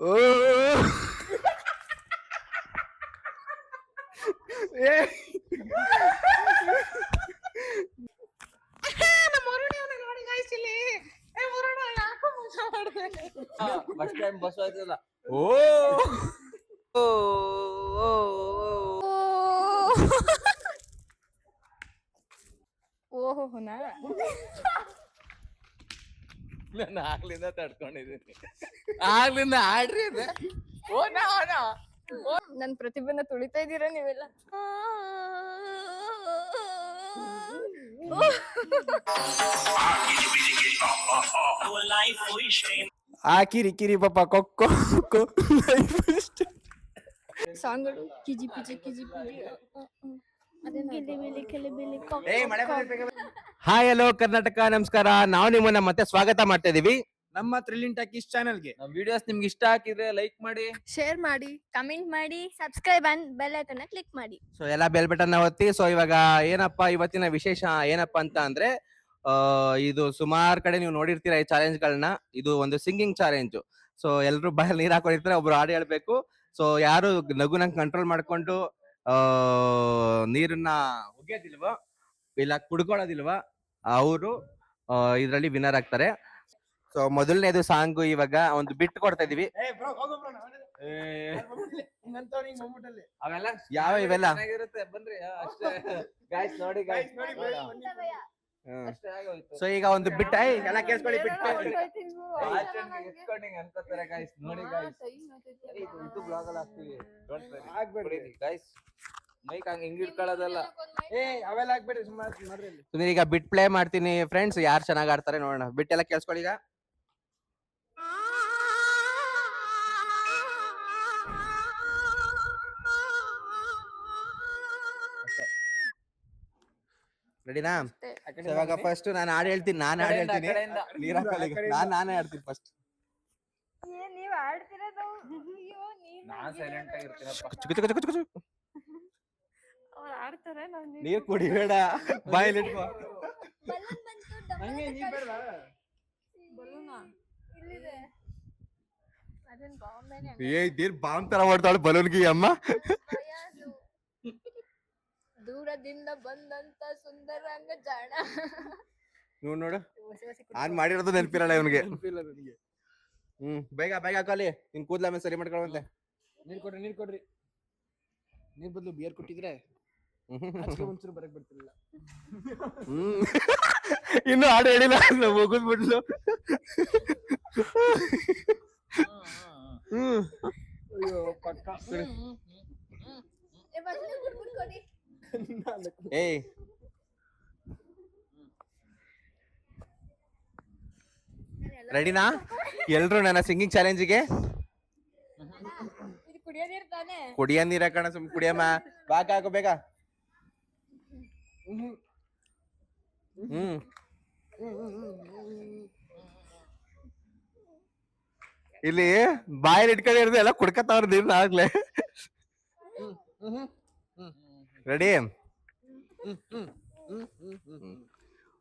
ಓ ಏ first time bus ಆಯ್ತಲ್ಲ. ಓ ಓಹೋ ನಾ ನಾನು ಆಗ್ಲಿಂದ ತಡ್ಕೊಂಡಿದ್ದೀನಿ. ಆಗ್ಲಿಂದ ಆಡ್ರಿ ಇದೆ. ನನ್ ಪ್ರತಿಭೆನ ತುಳಿತಾ ಇದ್ದೀರಾ ನೀವೆಲ್ಲ. ಆ ಕಿರಿ ಕಿರಿ ಪಾಪ ಕೊಕ್ಕೋ ಸಾಂಗ್ಗಳು ಕಿಜಿ ಪಿಜಿ ಕಿಜಿ ಪಿಜಿ ಹಾಯ್ ಹಲೋ ಕರ್ನಾಟಕ, ನಮಸ್ಕಾರ. ನಾವು ನಿಮ್ಮನ್ನ ಮತ್ತೆ ಸ್ವಾಗತ ಮಾಡ್ತಾ ಇದೀವಿ ನಮ್ಮ ಥ್ರಿಲ್ಲಿಂಗ್ ಟಾಕೀಸ್ ಚಾನೆಲ್ಗೆ. ನಮ್ ವಿಡಿಯೋಸ್ ನಿಮ್ಗೆ ಇಷ್ಟ ಆಗಿದ್ರೆ ಲೈಕ್ ಮಾಡಿ, ಶೇರ್ ಮಾಡಿ, ಕಮೆಂಟ್ ಮಾಡಿ, subscribe and bell icon click ಮಾಡಿ. ಸೊ ಎಲ್ಲ ಬೆಲ್ ಬಟನ್ ಒತ್ತಿ. ಸೊ ಇವಾಗ ಏನಪ್ಪಾ ಇವತ್ತಿನ ವಿಶೇಷ ಏನಪ್ಪಾ ಅಂತ ಅಂದ್ರೆ, ಇದು ಸುಮಾರು ಕಡೆ ನೀವು ನೋಡಿರ್ತೀರಾ ಈ ಚಾಲೆಂಜ್ ಗಳನ್ನ. ಇದು ಒಂದು ಸಿಂಗಿಂಗ್ ಚಾಲೆಂಜ್. ಸೊ ಎಲ್ರು ಬಾಯಲ್ಲಿ ನೀರ್ ಹಾಕೊಂಡಿರ್ತಾರೆ, ಒಬ್ರು ಹಾಡು ಹೇಳ್ಬೇಕು. ಸೊ ಯಾರು ನಗುನ ಕಂಟ್ರೋಲ್ ಮಾಡ್ಕೊಂಡು ನೀರನ್ನ ಒಗೆಯೋದಿಲ್ವಾ ಇಲ್ಲ ಕುಡ್ಕೊಳ್ಳೋದಿಲ್ವಾ ಅವರು ಇದ್ರಲ್ಲಿ ವಿನ್ನರ್ ಆಗ್ತಾರೆ. ಸೊ ಮೊದಲನೇದು ಸಾಂಗು ಇವಾಗ ಒಂದು ಬಿಟ್ ಕೊಡ್ತಾ ಇದೀವಿ. ಅವೆಲ್ಲ ಯಾವ ಇವೆಲ್ಲ ಚೆನ್ನಾಗಿರುತ್ತೆ ಬನ್ರಿ. ಅಷ್ಟೇ ಗಾಯ್ಸ್, ನೋಡಿ ಗಾಯ್ಸ್, ಅಷ್ಟೇ ಆಗೋಯ್ತು. ಸೊ ಈಗ ಒಂದು ಬಿಟ್ ಎಲ್ಲ ಕೇಳಿಸ್ಕೊಳ್ಳಿ. ಬಿಟ್ ಎತ್ಕೊಂಡು ಅನ್ಕೋತಾರೆ ಗಾಯ್ಸ್, ನೋಡಿ ಗಾಯ್ಸ್, ಇದು ಬ್ಲಾಗ್ ಅಲ್ಲಿ ಹಾಕ್ತೀವಿ. ಆಗ್ಬೇಡಿ ಗಾಯ್ಸ್, ಮೈಕ್ ಹಂಗ ಹಿಂಗ್ ಇಟ್ಕೊಳ್ಳೋದಲ್ಲ. ಅವೆಲ್ಲ ಆಗ್ಬೇಡಿ ಸುಮ್ಮನೆ. ಈಗ ಬಿಟ್ ಪ್ಲೇ ಮಾಡ್ತೀನಿ ಫ್ರೆಂಡ್ಸ್, ಯಾರು ಚೆನ್ನಾಗ್ ಆಡ್ತಾರೆ ನೋಡೋಣ. ಬಿಟ್ ಎಲ್ಲ ಕೇಳಿಸ್ಕೊಳ್ಳಿ ಈಗ. ರೆಡಿನಾ? ಇವಾಗ ಫಸ್ಟ್ ನಾನು ಹಾಡು ಹೇಳ್ತೀನಿ. ನಾನೇ ಆಡ್ತೀನಿ ಫಸ್ಟ್. ನೀವ್ ಆಡ್ತಿರೋದು ನಾನ್ ಸೈಲೆಂಟ್ ಆಗಿರ್ತೀನಪ್ಪ. ಅವ್ರು ಆಡ್ತಾರೆ. ನೀರ್ ಕುಡಿಬೇಡ, ಬಾಯಲ್ಲಿ ಇಟ್ಕೋ. ನೀರ್ ಬಾಂಬ್ ತರ ಮಾಡ್ತಾಳು ಬಲೂನ್ಗೆ ಅಮ್ಮ. ದೂರದಿಂದ ಬಂದಂತ ಸುಂದರಾಂಗ ಜಾಣ. ನೋಡು ಆನ್ ಮಾಡಿರೋದು ನೆನಪಿರಲ್ಲ ಇವನ್ಗೆ. ಬೇಗ ಬೇಗ ಹಾಕಲಿ, ನಿನ್ ಕೂದ್ಲ ಆಮೇಲೆ ಸರಿ ಮಾಡ್ಕೊಳ್ಳುವಂತೆ. ನೀರ್ ಕೊಡ್ರಿ. ನೀರ್ ಬದಲು ಬಿಯರ್ ಕೊಟ್ಟಿದ್ರೆ ಒಂಚೂರು ಬರಕ್ ಬರ್ತಿರ್ಲಿಲ್ಲ. ಇನ್ನು ಹಾಡು ಹೇಳಿಲ್ಲ, ಮುಗಿದ್ಬಿಡ್ಲು. ಅಯ್ಯೋ ಪಕ್ಕ. ಏಯ್ ರೆಡಿನಾ? ಎಲ್ರು ನನ್ನ ಸಿಂಗಿಂಗ್ ಚಾಲೆಂಜಿಗೆ ಕುಡಿಯ ನೀರ ಕಣ. ಸುಮ್ ಕುಡಿಯಮ್ಮ, ಬಾಕ ಹಾಕೋ ಬೇಗ. ಇಲ್ಲಿ ಬಾಯಲ್ಲಿ ಇಟ್ಕೊಂಡಿರೋದು ಎಲ್ಲ ಕುಡ್ಕತ್ತವ್ರ ನೀರ್ನ ಆಗ್ಲೇ. ರೆಡಿ?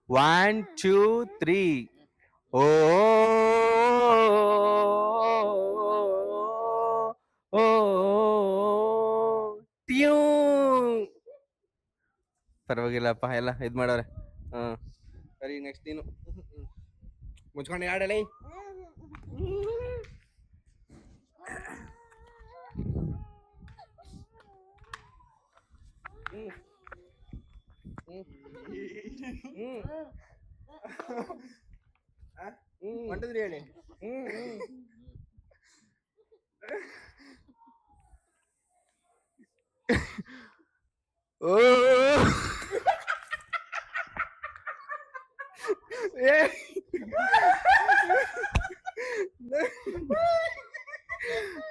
1 2 3. ಓ ಪರವಾಗಿಲ್ಲಪ್ಪ, ಎಲ್ಲ ಇದ್ ಮಾಡವ್ರೆ. ಸರಿ, ನೆಕ್ಸ್ಟ್ ನೀನು ಮುಚ್ಕೊಂಡು ಹಾಡಲಿ. ಹೊಂಟಿದ್ರಿ ಹೇಳಿ. ಓ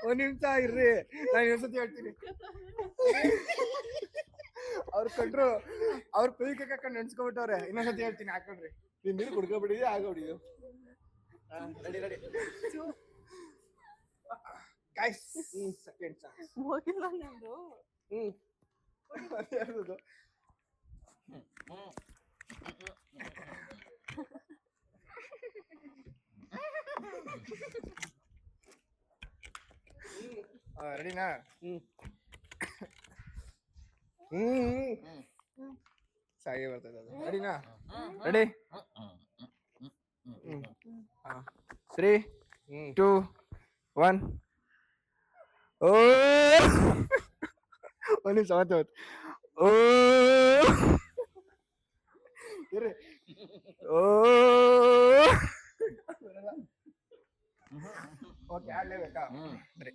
ಒಂದ್ ನಿಮಿಷ ಇರ್ರಿ, ನಾನು ಇನ್ನೊಂದ್ಸತಿ ಹೇಳ್ತೀನಿ. ಅವ್ರು ಕಂಡ್ರು, ಅವ್ರ ಕೈ ಹಾಕೊಂಡ್ ನೆನ್ಸ್ಕೊಬಿಟ್ಟವ್ರೆ. ಇನ್ನೊಂದ್ಸತಿ ಹೇಳ್ತೀನಿ, ಹಾಕೊಳ್ರಿ. ನೀನ್ ನೀರು ಕುಡ್ಕೊಬಿಟ್ಟಿದ್ಯಾ? ಆಗೋಬಿಟ್ಟಿದ್ಯು. ರೆಡಿ. Guys, second chance. ಹೋಗಿಲ್ಲ ನಂದು. ಯಾರ್ದು? ರೆಡಿನಾ? ಸಾಗಿ ಬರ್ತದೆ ಅದು. ರೆಡಿನಾ? ರೆಡಿ? 3 2 1. ಓ ಒಂದು ನಿಮಿಷ ಮತ್ತೆ ಓ ಇರ್ರಿ. ಓ ಓಕೆ ಆಡ್ಲೇಬೇಕಾ? ಸರಿ.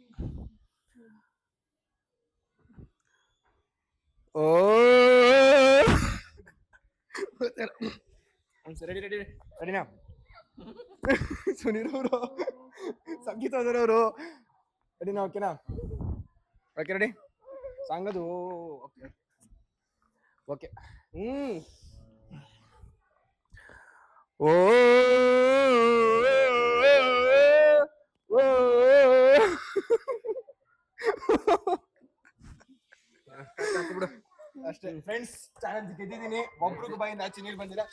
ಓ ರೆಡಿ ರೆಡಿ ರೆಡಿನಾ? ಸುನೀಲ್ ಅವರು, ಸಂಗೀತ ಅವರು ರೆಡಿನಾ? ಓಕೆನಾ? Okay ready? ಸಾಂಗದು ಓಕೆ ಓಕೆ. ಓ ಅಷ್ಟೇ ಫ್ರೆಂಡ್ಸ್, ಚಾಲೆಂಜ್ ಗೆದ್ದಿದ್ದೀನಿ. ಒಬ್ರಿಗೂ ಬಾಯಿಂದ ಆಚೆ ನೀರು ಬಂದಿಲ್ಲ.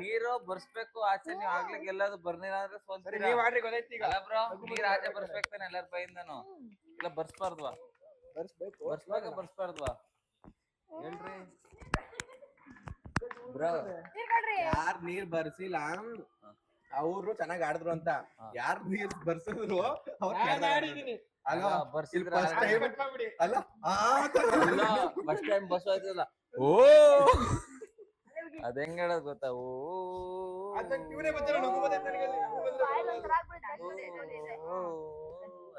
ನೀರು ಬರ್ಸ್ಬೇಕು ಆಚೆ. ನೀವು ಆಗ್ಲಿಕ್ಕೆ ಎಲ್ಲಾದ್ರು ಬರ್ನಿಲ್ಲ ಅಂದ್ರೆ ಸರಿ, ನೀವ್ ಆಡ್ರಿ, ಗೊತ್ತಾಯ್ತು ಈಗ. ಬ್ರೋ, ನೀರ್ ಆಚೆ ಬರ್ಸ್ಬೇಕಾನೆ ಎಲ್ಲಾರ ಬೈಯಿಂದನು. ಇಲ್ಲ ಬರ್ಸ್ಬಾರ್ದ್ವಾ? ಬರ್ಸ್ಬಾರ್ದ್ವಾ ಹೇಳ್ರಿ ಬ್ರೋ. ಯಾರ್ ನೀರ್ ಬರ್ಸಿಲ್ಲ ಅವ್ರು ಚೆನ್ನಾಗ್ ಆಡಿದ್ರು ಅಂತ. ಯಾರ್ ನೀರ್ ಬರ್ಸಿದ್ರು ಅಲ್ಲ ಬರ್ಸಿದ್ರ ಅಲ್ಲ ಫಸ್ಟ್ ಟೈಮ್ ಬಸ್ ಆಯ್ತಲ್ಲ. ಓ ಅದ್ ಹೆಂಗ್ ಹೇಳೋದ್ ಗೊತ್ತಾ? ಓ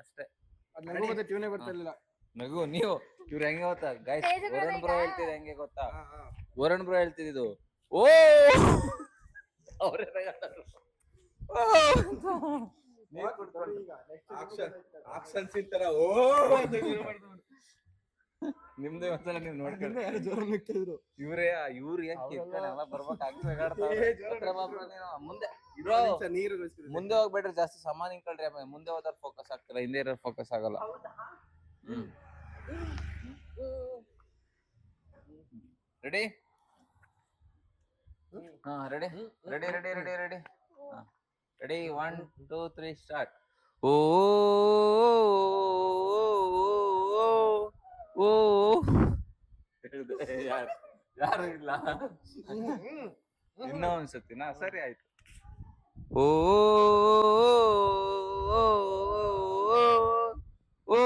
ಅಷ್ಟೇ. ಟ್ಯೂನೇ ಬರ್ತಿರ್ಲಿಲ್ಲ. ನಗು ನೀವು. ಇವ್ರು ಹೆಂಗೆ ಗೊತ್ತಾ ಗೈಸ್? ವರುಣ್ ಬ್ರೋ ಹೇಳ್ತಿದ್ ಹೆಂಗೆ ಗೊತ್ತಾ? ವರುಣ್ ಬ್ರೋ ಹೇಳ್ತಿದ್ದು ಓ ಅವ್ರೇ ನಿಮ್ದೇ ಒಂದ್ಸಲ ನೀವ್ ನೋಡ್ಕೊಂಡು ಇವ್ರೇ ಮುಂದೆ ಹೋಗ್ಬೇಡ್ರಿ, ಜಾಸ್ತಿ ಸಮಾನ ನಿಂಕೊಳ್ರಿ. ಆಮೇಲೆ ಮುಂದೆ ಹೋದ್ರೆ ಫೋಕಸ್ ಆಗ್ತಲ್ಲ, ಹಿಂದೆ ಇರೋ ಫೋಕಸ್ ಆಗಲ್ಲ. ರೆಡಿ? ಹಾ ready ready ready ready ready ready 1 2 3 start. ಓ ಓ ಯಾರು ಇಲ್ಲ. ಇನ್ನೂ ಒಂದ್ಸತಿನಾ? ಸರಿ ಆಯ್ತು. ಓ ಓ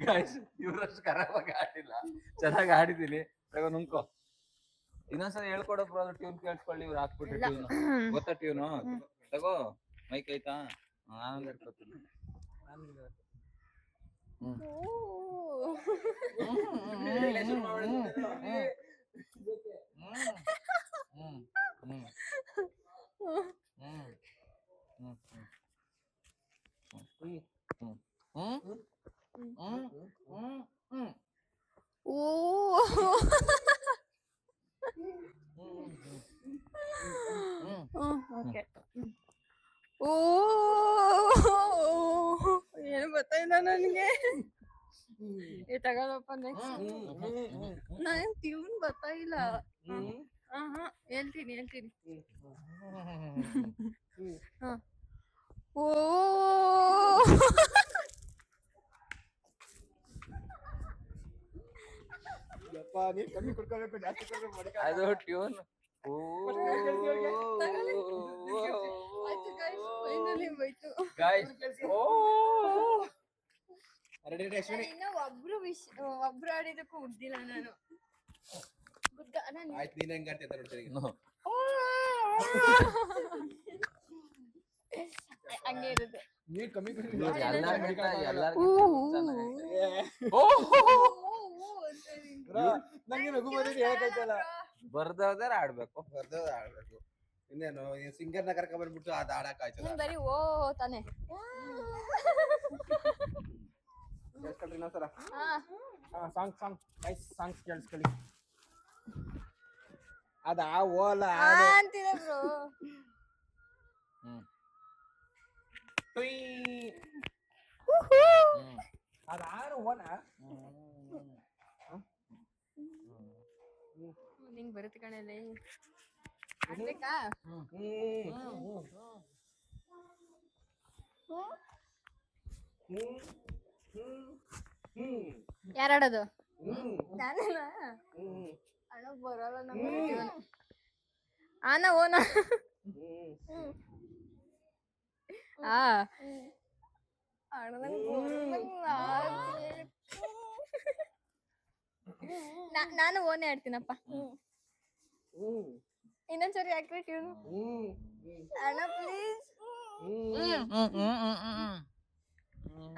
ಗೈಸ್, ಇವ್ರಷ್ಟು ಖರಾಬಾಗಿ ಆಡಿಲ್ಲ, ಚೆನ್ನಾಗಿ ಆಡಿದೀನಿ. ತಗೋ ನುಂಕೋ. ಇನ್ನೊಂದ್ಸಲ ಹೇಳ್ಕೊಡೋ ಬ್ರೋ, ಟ್ಯೂನ್ ಕೇಳಿಸ್ಕೊಳ್ಳಿ. ಇವ್ರು ಹಾಕ್ಬಿಟ್ರಿ ಟ್ಯೂನ್. ಗೊತ್ತಾ ಟ್ಯೂನು? ತಗೋ ಮೈಕ್ ಆಯ್ತಾ? ನಾನು ಹೇಳ್ಕೊತೀನಿ. ಓಕೆ. ಓ ಏನು ಗೊತ್ತಾಯಿಲ್ಲ ನನಗೆ. ತಗೊಳಪ್ಪ ನೆಕ್ಸ್ಟ್. ನನ್ ಟ್ಯೂನ್ ಗೊತ್ತಾಯಿಲ್ಲ. ಹೇಳ್ತೀನಿ ಓ ಅದು ಟ್ಯೂನ್. ಒಬ್ರು ಆಡಿದಕ್ಕೂ ಉಡ್ದಿಲ್ಲ ನಾನು. ಆಯ್ತು, ನೀನ್ ಹೆಂಗ್ ಆಡ್ತಿದ್ದ ನೋಡ್ತೀನಿ. ಹಂಗೆ ಇರುತ್ತೆ. ಬರ್ದೋದಾರ ಆಡ್ಬೇಕು. ಇನ್ನೇನು ಸಿಂಗರ್ನ ಕರ್ಕೊಂಡ್ ಬಂದ್ಬಿಟ್ಟು ಅದ್ ಆಡಕ್ ಆಯ್ತದ. ಬರೀ ಓ ತಾನೆ. ಸಾಂಗ್ ಕೇಳಿಸ್ಕೊಳ್ಳಿ. ಅದ ಓಲ ಅಂತಿದೆ ಬ್ರೋ. ಅದಾರು ಓಲ ನಿಂಗ್ ಬರುತ್ತೆ ಕಣಲೆ. ಆಗ್ಬೇಕಾ? ಯಾರಾಡೋದು ನಾನೇನಾ ಅಣ್ಣ ಬರಲ್ಲ ನಮ್ಗೆ ಆನ ಓನ ಆ ಅಣ್ಣ ನಾನು ಓನೇ ಆಡ್ತೀನಪ್ಪ ಇನ್ನೊಂದ್ಸರಿ ಯಾಕ್ರಿ ಟ್ಯೂನ್ ಅಣ್ಣ ಪ್ಲೀಸ್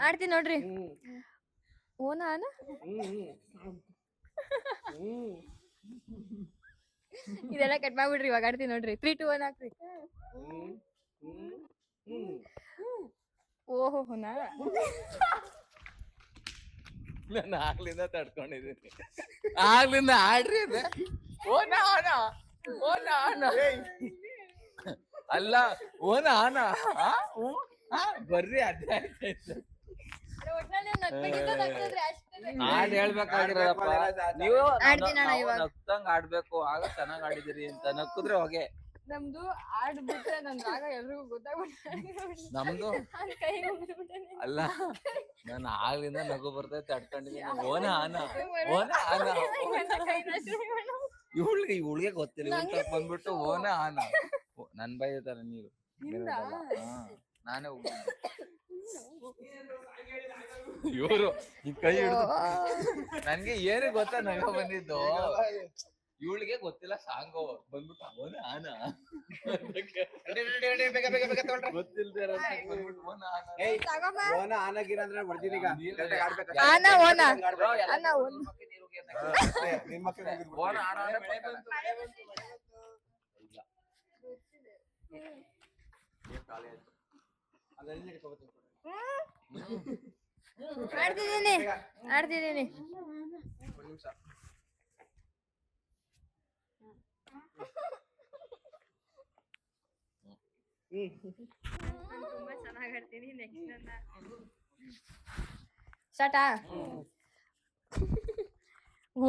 ಆಡ್ತೀನಿ ನೋಡ್ರಿ ಓನ ಅಣ್ಣ ಇದೆಲ್ಲ ಕಟ್ ಮಾಡ್ಬಿಡ್ರಿ ಇವಾಗ ಆಡ್ತೀನಿ ನೋಡ್ರಿ 3 2 1 ಹಾಕ್ರಿ ಓಹೋ ನಾ ನಾನು ಆಗ್ಲಿಂದ ತಡ್ಕೊಂಡಿದ್ದೀನಿ ಆಗ್ಲಿಂದ ಆಡ್ರಿ ಇದೆ ಓನ ಆನ ಓನ ಆನ ಅಲ್ಲ ಓನ ಆನ ಬರ್ರಿ ಅದೇ ಆಯ್ತಾಯ್ತು ಹಾಡ್ ಹೇಳ್ಬೇಕಾಗಿರೋದಪ್ಪ ನೀವು ಆಡ್ತೀನಣ್ಣ ಇವಾಗ. ನಗ್ತಂಗ್ ಆಡ್ಬೇಕು ಆಗ ಚೆನ್ನಾಗ್ ಆಡಿದಿರಿ ಅಂತ ನಕ್ಕುದ್ರೆ ಹೋಗೆ ನಮ್ದು ಆಡ್ಬಿಟ್ರೆ ನನ್ ರಾಗ ಎಲ್ರಿಗೂ ಗೊತ್ತಾಗ್ಬಿಟ್ಟು ನಮ್ದು ಅಲ್ಲ ನಾನು ಆಗ್ಲಿಂದ ನಗು ಬರ್ತೈತೆ ತಡ್ಕೊಂಡಿದ್ದೀನಿ ಓನ ಆನ ಓನ ಆನ ಇವಳಿಗೆ ಗೊತ್ತಿಲ್ಲ ಇವ್ಳ ಬಂದ್ಬಿಟ್ಟು ಓನ ಆನ ನನ್ ಬೈತಾರ ನೀವು ನಾನೇ ಇವರು ಈ ಕೈ ಹಿಡಿದು ನನ್ಗೆ ಏನು ಗೊತ್ತಾ ನಗ ಬಂದಿದ್ದು ಇವಳಿಗೆ ಗೊತ್ತಿಲ್ಲ ಸಾಂಗು ಬಂದ್ಬಿಟ್ಟು ಅವನ ಆನ ಗೊತ್ತಿಲ್ದೇ ಆಡ್ತಿದ್ದೀನಿ ತುಂಬಾ ಚೆನ್ನಾಗಿ ಆಡ್ತೀನಿ ನೆಕ್ಸ್ಟ್ ನನ್ನ ಸ್ಟಾರ್ಟಾ ಓ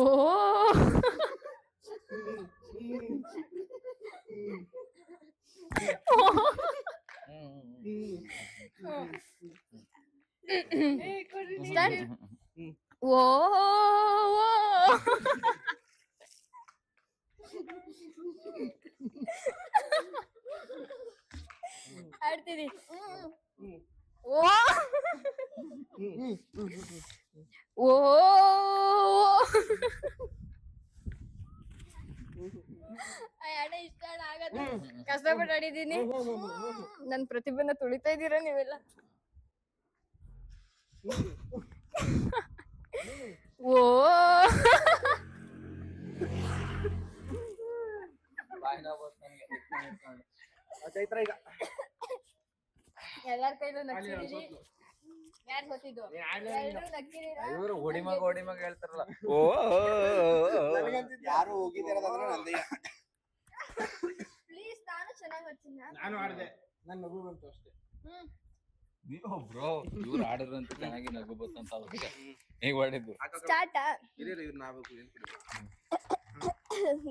ಸ್ಟಾರ್ಟ್ ಓ ಆಡ್ತೀನಿ ಓ ಓ ಅಣ್ಣ ಇಷ್ಟ ಆಗತ್ತೆ ಕಷ್ಟಪಟ್ಟು ಆಡಿದ್ದೀನಿ ನನ್ ಪ್ರತಿಭೆನ ತುಳಿತಾ ಇದ್ದೀರಾ ನೀವೆಲ್ಲ ಓ ಎಲ್ಲಾರ ಕೈಲೂ ನಗ್ಸಿದೀನಿ ಯಾರು ಗೊತ್ತಿದ್ದು ಇವರು ಹೊಡಿಮಗ ಹೇಳ್ತಾರಲ್ಲ ಓ ಯಾರು ಹೋಗಿದ್ದೀರದಂದ್ರೆ ನಂದೇ ಪ್ಲೀಸ್ ನಾನು ಚೆನ್ನಾಗಿ ಬರ್ತೀನಿ ನಾನು ಆಡ್ದೆ ನನ್ ನಗು ಬಂತು ಅಷ್ಟೇ ನೀವು ಬ್ರೋ ಇವ್ರು ಆಡಿದ್ರಂತ ಚೆನ್ನಾಗಿ ನಗು ಬಂತಂತ ಅವ್ರಿಗೆ ಹೇಗ್ ಮಾಡಿದ್ದು ಸ್ಟಾರ್ಟಾ ನಾವು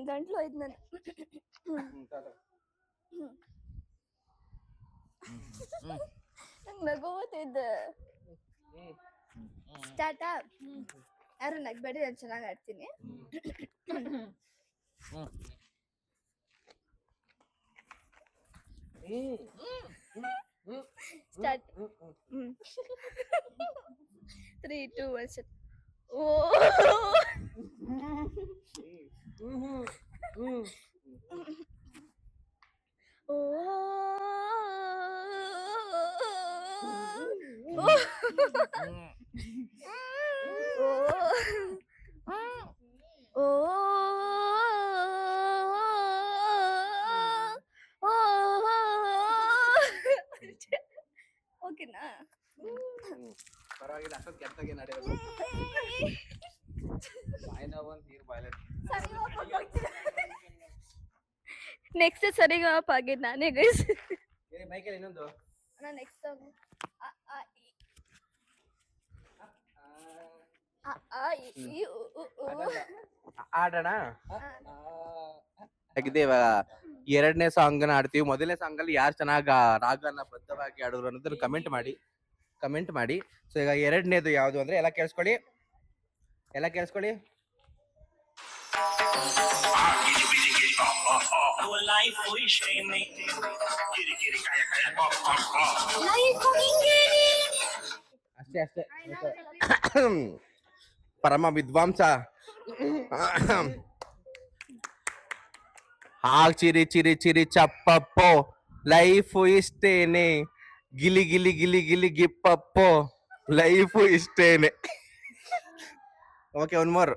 ಗಂಟ್ಲು ಹೋಯ್ತು ನಾನು ನಗು ಬರ್ತಿದ್ದೆ ಸ್ಟಾರ್ಟಾ ಯಾರು ನಗ್ಬೇಡಿ ನಾನು ಚೆನ್ನಾಗಿ ಆಡ್ತೀನಿ ಸ್ಟಾರ್ಟ್ 3 2 1 ಸ್ಟಾರ್ಟ್ ಓ ಓಕೆನಾ ಪರವಾಗಿಲ್ಲ ಅಷ್ಟೊಂದು ಕೆಟ್ಟಾಗಿ ನಡೆಯೋದು ನೆಕ್ಸ್ಟ್ ಸರಿಗಪ್ಪ ಆಗಿ ನಾನೇ ಗೈಸ್ ಮೈಕಲ್ ಇನ್ನೊಂದು ನೆಕ್ಸ್ಟ್ ಸಾಂಗ್ ಆಡೋಣ ಹಾಗಿದೆ ಇವಾಗ ಎರಡನೇ ಸಾಂಗ್ ನ ಆಡ್ತೀವಿ. ಮೊದಲನೇ ಸಾಂಗ್ ಅಲ್ಲಿ ಯಾರು ಚೆನ್ನಾಗಿ ರಾಗನ ಬದ್ಧವಾಗಿ ಆಡಿದ್ರು ಅನ್ನೋದನ್ನ ಕಮೆಂಟ್ ಮಾಡಿ. ಸೊ ಈಗ ಎರಡನೇದು ಯಾವ್ದು ಅಂದ್ರೆ ಎಲ್ಲ ಕೇಳಿಸ್ಕೊಳ್ಳಿ. ಅಷ್ಟೇ ಪರಮ ವಿದ್ವಾಂಸ. ಚಿರಿ ಚಿರಿ ಚಿರಿ ಚಪ್ಪಪ್ಪೋ ಲೈಫು ಇಷ್ಟೇನೆ, ಗಿಲಿ ಗಿಲಿ ಗಿಲಿ ಗಿಲಿ ಗಿಪ್ಪಪ್ಪೋ ಲೈಫು ಇಷ್ಟೇನೆ. Okay, one more.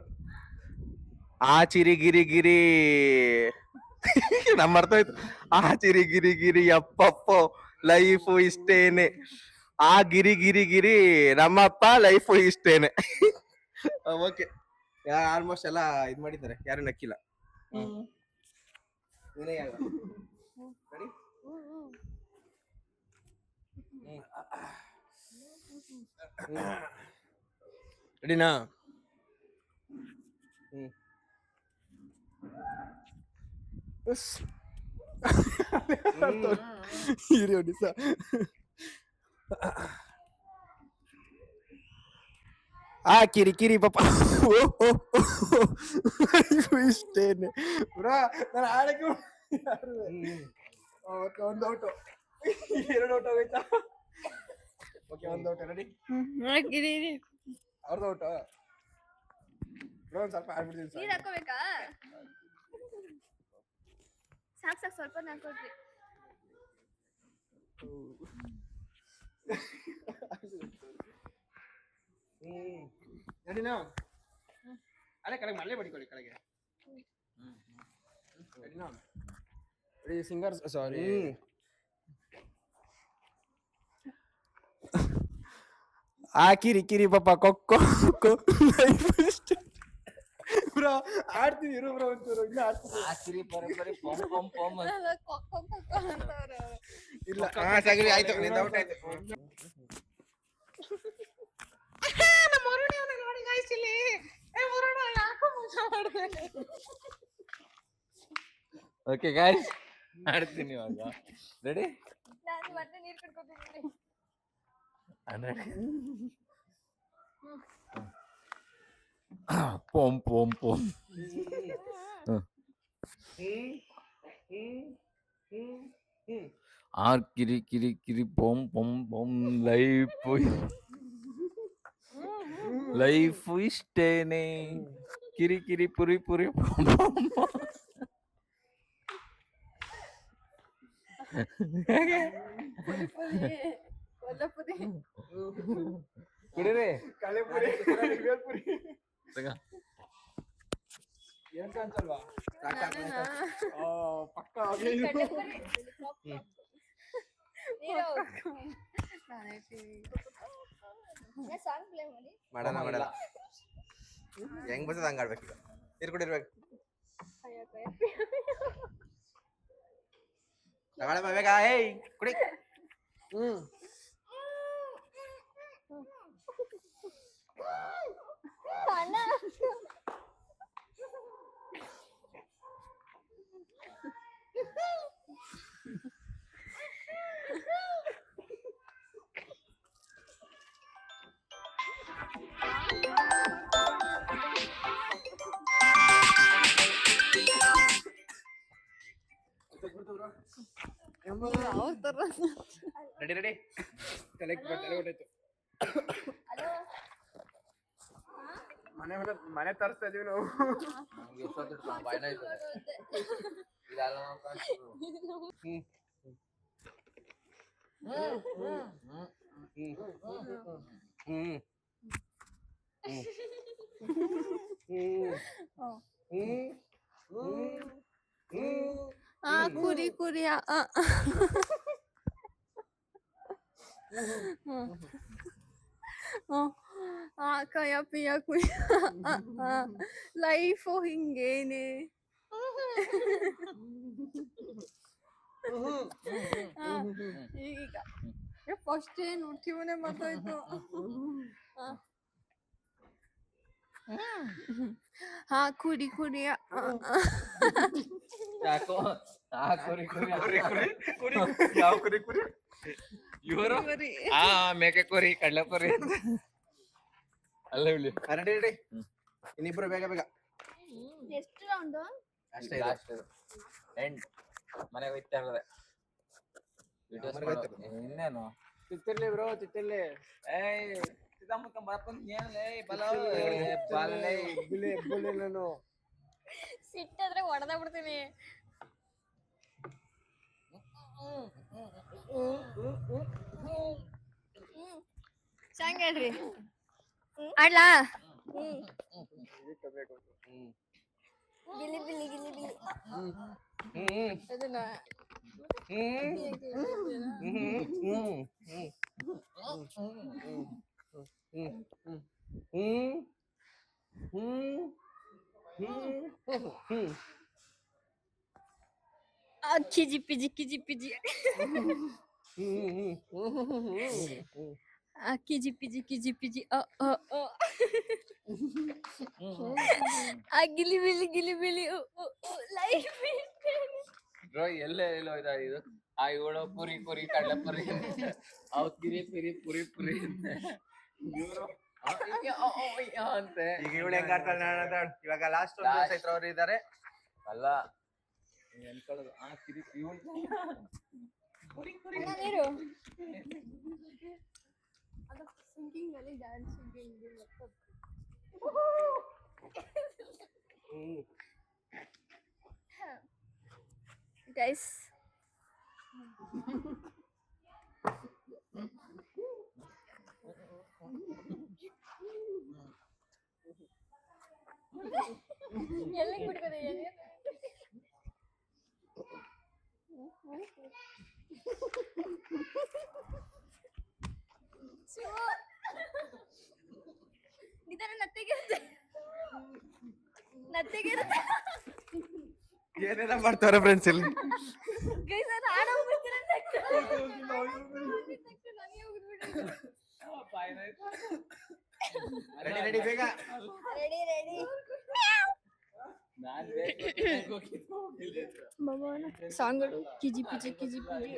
ಆ ಚಿರಿ ಗಿರಿ ಗಿರಿ ನಮ್ಮ ಅರ್ಥೋಯ್ತು. ಆ ಚಿರಿ ಗಿರಿ ಗಿರಿ ಅಪ್ಪಪ್ಪೋ ಲೈಫು ಇಷ್ಟೇನೆ, ಆ ಗಿರಿ ಗಿರಿ ಗಿರಿ ನಮ್ಮಪ್ಪ ಲೈಫು ಇಷ್ಟೇನೆ. ಓಕೆ, ಆಲ್ಮೋಸ್ಟ್ ಎಲ್ಲ ಇದ್ ಮಾಡಿದ್ದಾರೆ, ಯಾರು ನಕ್ಕಿಲ್ಲ. ರೆಡಿನಾ? ಆ ಕಿರಿ ಕಿರಿ ಪಾಪ ಇಷ್ಟೇನೆ ಬ್ರಾ. ನಾನು ಆಡಕ್ಕೆ ಒಂದು ಔಟು, 2 ಔಟ್ ಆಗೋಯ್ತಾ? Okay, 1 out. ರೆಡಿ? ಅವ್ರದ್ದು ಔಟು. ಒಂದ್ ಸ್ವಲ್ಪ ಆಡ್ಬಿಡ್ತೀನಿ. ನೀರ್ ಹಾಕೋಬೇಕಾ? ಸಾಕ್ ಸ್ವಲ್ಪ ಹಾಕೋದ್ರಿ. ರೆಡಿನಾ? ಅಲ್ಲೇ ಕೆಳಗೆ ಮಳೆ ಬಡಿಕೊಳ್ಳಿ ಕೆಳಗೆ. ರೆಡಿನಾ? ರೆಡಿ ಸಿಂಗರ್ ಸಾರಿ. ಆ ಕಿರಿ ಕಿರಿ ಪಾಪ ಕೊಕ್ಕೋ ಬ್ರೋ ಆಡ್ತೀವಿ ಇರು ಬ್ರೋ, ಒಂಚೂರು ಇಲ್ಲ ಆಡ್ತೀವಿ. ಇಲ್ಲ ಸಗರಿ ಆಯ್ತು, ನಿಂದ ಔಟ್ ಆಯ್ತು. ಓಕೆ ಗಾಯ್ಸ್, ಆಡ್ತೀನಿ ಇವಾಗ. ರೆಡಿ? ನಾನು ಮತ್ತೆ ನೀರ್ ಕುಡ್ಕೊತೀನಿ. ಪೋಮ್ ಪೋಮ್ ಪೋಮ್. ಆರ್ ಕಿರಿ ಕಿರಿ ಕಿರಿ ಪೋಮ್ ಪೋಮ್ ಪೋಮ್ ಲೈಫು ಇಷ್ಟೇನೆ, ಕಿರಿ ಕಿರಿ ಪುರಿ ಪುರಿ ಪೋಮ್ ಪೋಮ್. ಕುಡಿರಿ ಏನ್ ಕಾಣ್ಸಲ್ವಾ? ಪಕ್ಕ ಮಾಡಲ್ಲ. ಹೆಂಗ್ ಬರ್ತದ ಹಂಗ ಆಡ್ಬೇಕು. ಈಗ ನೀರ್ ಕುಡಿರ್ಬೇಕು. ಬೇಗ ಏಯ್ ಕುಡಿ. ರೆಡಿ? ತಲೆ ಹೊಟ್ಟೈತು. ಮನೆ ತರಿಸ್ತಾ ಇದೀವಿ ನಾವು. ಕುರಿ ಕುರಿ ಕಯ ಪಿಯ ಕುಯ ಲೈಫು ಹಿಂಗೇನೆ. ಈಗ ಫಸ್ಟ್ ಏನು ಟ್ಯೂನೇ ಮಾತಾಯ್ತು. ಹಾ ಕುಡಿ ಕುಡಿ ಯಾಕೋ ಆ ಕುರಿ ಯಾವ ಕುರಿ ಕುರಿ ಇವರು ಆ ಮೇಕೆ ಕುರಿ ಕಡ್ಲೆ ಕುರಿ ಅಲ್ಲ ಇಲ್ಲಿ ರೆಡಿ ರೆಡಿ ಇನ್ನಿಬ್ರು ಬೇಗ ಬೇಗ ಎಷ್ಟು ರೌಂಡ್ ಅಷ್ಟೇ ಲಾಸ್ಟ್ ಎಂಡ್ ಮನೆಗೆ ಹೋಯ್ತಾ ಇರೋದೆ ಇನ್ನೇನು ತಿತ್ತಿರ್ಲಿ ಬ್ರೋ ತಿತ್ತಿರ್ಲಿ. ಏಯ್ ಸಿದ್ದಮ್ಮಕ್ಕ ಬರ್ಕೊಂಡ್ ಏನ್ಲೇ ಬಲೋ ಬಲ್ಲೆ ಎಬ್ಬುಲಿ ನಾನು. ಸಿಟ್ಟಾದ್ರೆ ಹೊಡೆದ ಬಿಡ್ತೀನಿ. ಸಾಂಗ್ ಹೇಳ್ರಿ ಆಡ್ಲಾ. ಗಿಲಿ ಬಿಲಿ ಗಿಲಿ ಬಿಲಿ ಅದನ್ನ ಕಿಜಿ ಪಿಜಿ ಕಿಜಿ ಪಿಜಿ ಕಿಜಿ ಪಿಜಿ ಕಿಜಿ ಪಿಜಿ ಗಿಲಿ ಬಿಲಿ ಗಿಲಿ ಬಿಲಿ ಲೈಫ್ ಬ್ರೋ ಎಲ್ಲೇ ಎಲ್ಲೋ ಇದ ಇದು ಆ ಇವಳು ಪುರಿ ಪುರಿ ಕಡ್ಲೆ ಪುರಿ ಅವ್ ಕಿರಿ ಪಿರಿ ಪುರಿ ಪುರಿ ಇವರು ಅಂತೆ ಈಗ ಇವಳು ಹೆಂಗ್ ಆಡ್ತಾಳೆ ನೋಡೋಣ. ಇವಾಗ ಲಾಸ್ಟ್ ಚೈತ್ರ ಅವ್ರು ಇದಾರೆ. ಅಲ್ಲ ಎನ್ಕೊಳ್ಳೋದು ಆ ಕಿರಿ ಇವಳು ನೀರು ಅದು ಸಿಂಗಿಂಗ್ ಅಲ್ಲಿ ಡ್ಯಾನ್ಸ್ ಸಿಂಗಿಂಗ್ ಗೈಸ್ ಎಲ್ಲಿ ಬಿಡ್ತಾರೆ ನಿಧಾನ ನತ್ತೆಗೆ ಏನೇನ ಮಾಡ್ತಾರ ಫ್ರೆಂಡ್ಸ್ ಇಲ್ಲಿ. ಗೈಸ್ ಅದು ಆಡ ಹೋಗ್ಬಿಡ್ತೀರ ರೆಡಿ ರೆಡಿ ಬೇಗ. ರೆಡಿ ರೆಡಿ ಸಾಂಗ್ಗಳು ಕಿಜಿ ಪಿಜಿ ಕಿಜಿ ಪಿಜಿ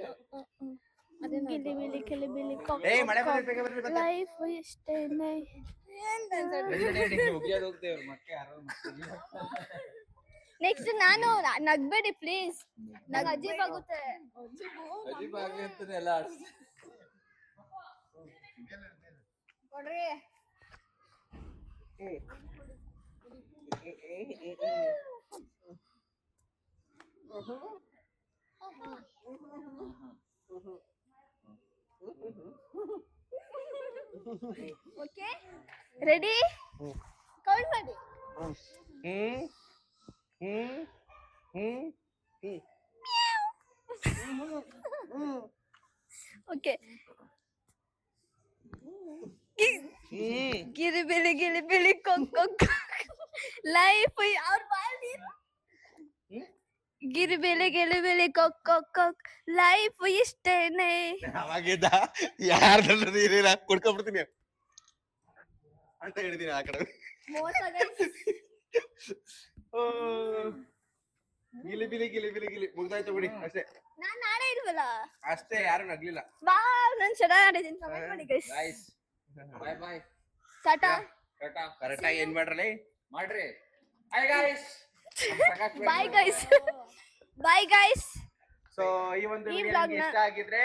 ಅದೇ ಗಿಲಿ ಬಿಲಿ ಕಿಲಿ ಬಿಲಿ ಏಯ್ ಮಳೆ ಬಂದ್ರೆ ಬೇಗ ಬರ್ರಿ ಮತ್ತೆ. ಲೈಫ್ ಇಷ್ಟೇನೆ ನೆಕ್ಸ್ಟ್ ನಾನು ನಗ್ಬೇಡಿ ಪ್ಲೀಸ್ ನಂಗೆ ಅಜೀಬ್ ಆಗುತ್ತೆ ಅಜೀಬ್ ಆಗ್ಲಿ ಅಂತಾನೆ ಎಲ್ಲ ಆಡ್ಸ್ತಾರೆ. ಕೊಡ್ರಿ ಓಕೆ ರೆಡಿ ಕೌಂಟ್ ಮಾಡಿ ಓಕೆ ಗಿಲಿ ಬಿಲಿ ಕೊಕ್ ಲೈಫ್ ಅವ್ರ ಬಾಯಲ್ಲಿ ಗಿರಿ ಬಿಲಿ ಕೊಕ್ ಲೈಫ್ ಇಷ್ಟೇನೆ ಅವಾಗಿದ್ದ ಯಾರ್ದಲ್ಲ ನೀರಿಲ್ಲ ಕುಡ್ಕೊಂಡ್ಬಿಡ್ತೀನಿ ಅಂತ ಹೇಳಿದೀನಿ ಆ ಕಡೆ. ಮೋಸ ಗೈಸ್ ಗಿಲಿ ಬಿಲಿ ಮುಗ್ದಾಯ್ತು ಬಿಡಿ ಅಷ್ಟೇ. ನಾನ್ ನಾಳೆ ಇಲ್ವಲ್ಲ ಅಷ್ಟೇ, ಯಾರು ನಗ್ಲಿಲ್ಲ. ಬಾ ನಾನ್ ಚೆನ್ನಾಗಿ ಆಡಿದ್ದೀನಿ ಕಮೆಂಟ್ ಮಾಡಿ guys guys bye bye tata tata correct ಆಗಿ ಏನ್ ಮಾಡ್ರಲ್ಲ ಮಾಡ್ರಿ. Hi guys bye guys bye guys. So ಈ ಒಂದು ಈ ವಿಡಿಯೋ vlog ನಿಮ್ಗೆ ನ ಇಷ್ಟ ಆಗಿದ್ರೆ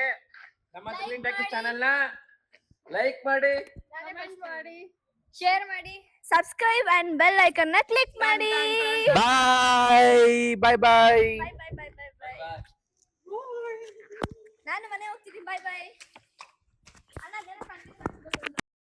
ನಮ್ಮ like ಟಾಕಿ ಮಾಡಿ. ಚಾನೆಲ್ ನ ಲೈಕ್ ಮಾಡಿ, ಕಮೆಂಟ್ ಮಾಡಿ, ಶೇರ್ ಮಾಡಿ, ಸಬ್ಸ್ಕ್ರೈಬ್ ಅಂಡ್ ಬೆಲ್ ಐಕಾನ್ ನ ಕ್ಲಿಕ್ ಮಾಡಿ. ಬಾಯ್ ಬಾಯ್ ಬಾಯ್. ಬಾಯ್ ಬಾಯ್ ಬಾಯ್ ಬಾಯ್ ಬಾಯ್. ನಾನು ಮನೆ ಹೋಗ್ತೀನಿ. ಬಾಯ್ ಬಾಯ್.